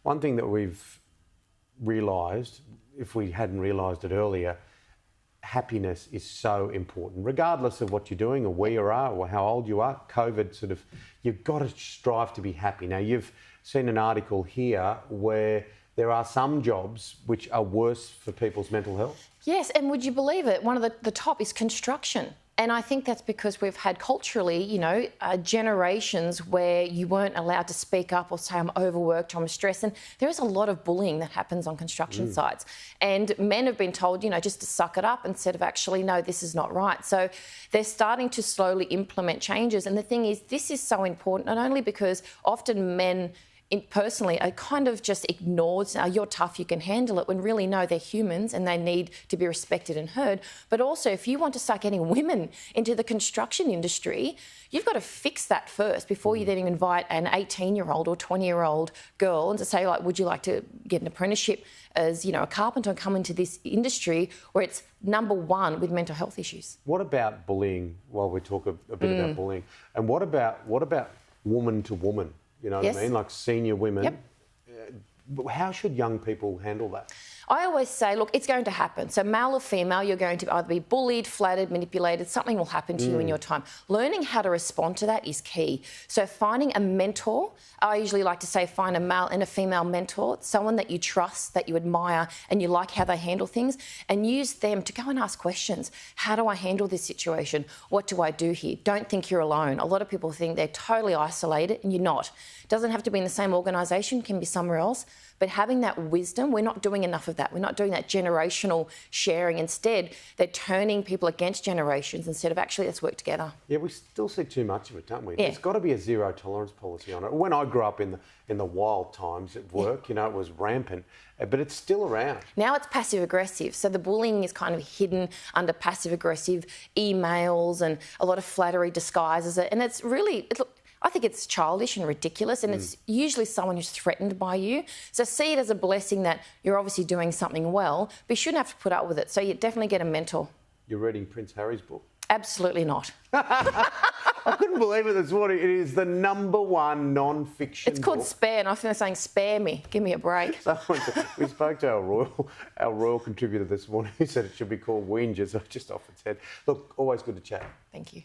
One thing that we've realised, if we hadn't realised it earlier, happiness is so important, regardless of what you're doing or where you are or how old you are. COVID you've got to strive to be happy. Now, you've seen an article here where there are some jobs which are worse for people's mental health. Yes, and would you believe it? One of the top is construction. And I think that's because we've had culturally, generations where you weren't allowed to speak up or say, I'm overworked or I'm stressed. And there is a lot of bullying that happens on construction sites. And men have been told, just to suck it up instead of actually, no, this is not right. So they're starting to slowly implement changes. And the thing is, this is so important, not only because often men personally are kind of just ignored. You're tough, you can handle it, when really, no, they're humans and they need to be respected and heard. But also, if you want to start getting women into the construction industry, you've got to fix that first before you then invite an 18-year-old or 20-year-old girl and to say, would you like to get an apprenticeship as, a carpenter and come into this industry where it's number one with mental health issues. What about bullying, while we talk a bit about bullying? And what about woman to woman? You know what I mean? Like senior women. Yep. How should young people handle that? I always say, look, it's going to happen. So male or female, you're going to either be bullied, flattered, manipulated. Something will happen to you in your time. Learning how to respond to that is key. So finding a mentor, I usually like to say find a male and a female mentor, someone that you trust, that you admire, and you like how they handle things, and use them to go and ask questions. How do I handle this situation? What do I do here? Don't think you're alone. A lot of people think they're totally isolated, and you're not. It doesn't have to be in the same organisation, can be somewhere else. But having that wisdom, we're not doing enough of that. We're not doing that generational sharing. Instead, they're turning people against generations instead of actually, let's work together. Yeah, we still see too much of it, don't we? Yeah. There's got to be a zero tolerance policy on it. When I grew up in the wild times at work, it was rampant, but it's still around. Now it's passive aggressive. So the bullying is kind of hidden under passive aggressive emails, and a lot of flattery disguises it. And it's really, I think it's childish and ridiculous, and it's usually someone who's threatened by you. So see it as a blessing that you're obviously doing something well, but you shouldn't have to put up with it. So you definitely get a mentor. You're reading Prince Harry's book? Absolutely not. I couldn't believe it this morning. It is the #1 non-fiction It's called book. Spare, and I think they're saying, spare me, give me a break. We spoke to our royal contributor this morning who said it should be called Whinge, so just off its head. Look, always good to chat. Thank you.